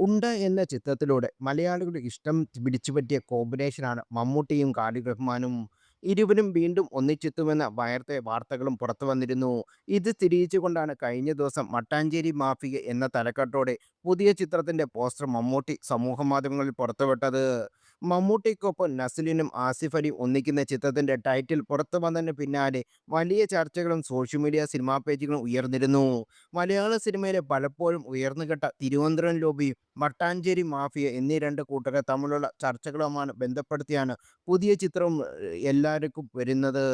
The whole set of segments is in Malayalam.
ഉണ്ട എന്ന ചിത്രത്തിലൂടെ മലയാളികളുടെ ഇഷ്ടം പിടിച്ചുപറ്റിയ കോമ്പിനേഷനാണ് മമ്മൂട്ടിയും ഖാലിദ് റഹ്മാനും. ഇരുവരും വീണ്ടും ഒന്നിച്ചെത്തുമെന്ന വാർത്തകളും പുറത്തു വന്നിരുന്നു. ഇത് സ്ഥിരീകരിച്ചുകൊണ്ടാണ് കഴിഞ്ഞ ദിവസം മട്ടാഞ്ചേരി മാഫിയ എന്ന തലക്കെട്ടോടെ പുതിയ ചിത്രത്തിന്റെ പോസ്റ്റർ മമ്മൂട്ടി സമൂഹമാധ്യമങ്ങളിൽ പുറത്തുവിട്ടത്. മമ്മൂട്ടിക്കൊപ്പം നസ്ലിനും ആസിഫ് അലിയും ഒന്നിക്കുന്ന ചിത്രത്തിന്റെ ടൈറ്റിൽ പുറത്തു വന്നതിന് പിന്നാലെ വലിയ ചർച്ചകളും സോഷ്യൽ മീഡിയ സിനിമാ പേജുകളും ഉയർന്നിരുന്നു. മലയാള സിനിമയിലെ പലപ്പോഴും ഉയർന്നുകെട്ട തിരുവനന്തപുരം ലോബി, മട്ടാഞ്ചേരി മാഫിയ എന്നീ രണ്ട് കൂട്ടരെ തമ്മിലുള്ള ചർച്ചകളുമാണ് ബന്ധപ്പെടുത്തിയാണ് പുതിയ ചിത്രം എല്ലാവർക്കും വരുന്നത്.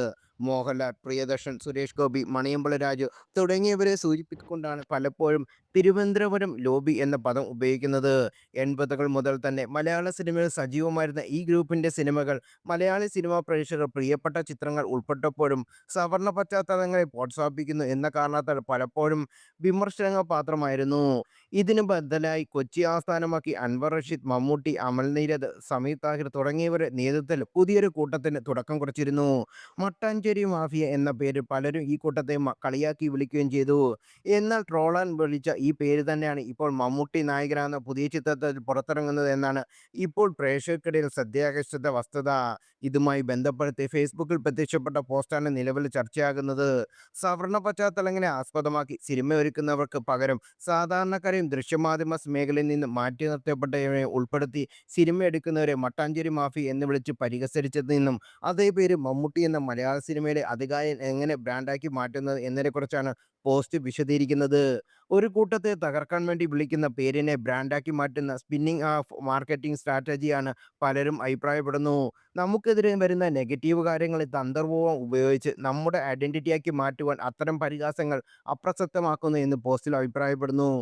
മോഹൻലാൽ, പ്രിയദർശൻ, സുരേഷ് ഗോപി, മണിയമ്പള രാജു തുടങ്ങിയവരെ സൂചിപ്പിച്ചുകൊണ്ടാണ് പലപ്പോഴും തിരുവനന്തപുരം ലോബി എന്ന പദം ഉപയോഗിക്കുന്നത്. 80കൾ മുതൽ തന്നെ മലയാള സിനിമയിൽ സജീവമായിരുന്ന ഈ ഗ്രൂപ്പിന്റെ സിനിമകൾ മലയാളി സിനിമാ പ്രേക്ഷകർ പ്രിയപ്പെട്ട ചിത്രങ്ങൾ ഉൾപ്പെട്ടപ്പോഴും സവർണ പശ്ചാത്തലങ്ങളെ പ്രോത്സാഹിപ്പിക്കുന്നു എന്ന കാരണത്താൽ പലപ്പോഴും വിമർശനങ്ങൾ പാത്രമായിരുന്നു. ഇതിന് ബദലായി കൊച്ചി ആസ്ഥാനമാക്കി അൻവർ റഷീദ്, മമ്മൂട്ടി, അമൽ നീരദ്, സമീർ താഹിർ തുടങ്ങിയവരുടെ നേതൃത്വത്തിൽ പുതിയൊരു കൂട്ടത്തിന് തുടക്കം കുറിച്ചിരുന്നു. മട്ടാഞ്ചേരി മാഫിയ എന്ന പേരിൽ പലരും ഈ കൂട്ടത്തെ കളിയാക്കി വിളിക്കുകയും ചെയ്തു. എന്നാൽ ട്രോളാൻ വിളിച്ച ഈ പേര് തന്നെയാണ് ഇപ്പോൾ മമ്മൂട്ടി നായകനാകുന്ന പുതിയ ചിത്രത്തിൽ പുറത്തിറങ്ങുന്നത് എന്നാണ് ഇപ്പോൾ പ്രേക്ഷകർക്കിടയിൽ ശ്രദ്ധയാകർഷിച്ച വസ്തുത. ഇതുമായി ബന്ധപ്പെടുത്തി ഫേസ്ബുക്കിൽ പ്രത്യക്ഷപ്പെട്ട പോസ്റ്റാണ് നിലവിൽ ചർച്ചയാകുന്നത്. സവർണ പശ്ചാത്തലങ്ങളെ ആസ്പദമാക്കി സിനിമയൊരുക്കുന്നവർക്ക് പകരം സാധാരണക്കാരെയും ദൃശ്യമാധ്യമ മേഖലയിൽ നിന്ന് മാറ്റി നിർത്തപ്പെട്ടവരെ ഉൾപ്പെടുത്തി സിനിമയെടുക്കുന്നവരെ മട്ടാഞ്ചേരി മാഫി എന്ന് വിളിച്ച് പരിഹസിച്ചതിൽ നിന്നും അതേ പേര് മമ്മൂട്ടി എന്ന മലയാള സിനിമയിലെ അതികായൻ എങ്ങനെ ബ്രാൻഡാക്കി മാറ്റുന്നത് എന്നതിനെക്കുറിച്ചാണ് പോസ്റ്റ് വിശദീകരിക്കുന്നത്. ഒരു കൂട്ടത്തെ തകർക്കാൻ വേണ്ടി വിളിക്കുന്ന പേരിനെ ബ്രാൻഡാക്കി മാറ്റുന്ന സ്പിന്നിംഗ് ഓഫ് മാർക്കറ്റിംഗ് സ്ട്രാറ്റജിയാണ് പലരും അഭിപ്രായപ്പെടുന്നു. നമുക്കെതിരെ വരുന്ന നെഗറ്റീവ് കാര്യങ്ങളെ തന്ത്രപൂർവ്വം ഉപയോഗിച്ച് നമ്മുടെ ഐഡന്റിറ്റിയാക്കി മാറ്റുവാൻ അത്തരം പരിഹാസങ്ങൾ അപ്രസക്തമാക്കുന്നു എന്ന് പോസ്റ്റിൽ അഭിപ്രായപ്പെടുന്നു.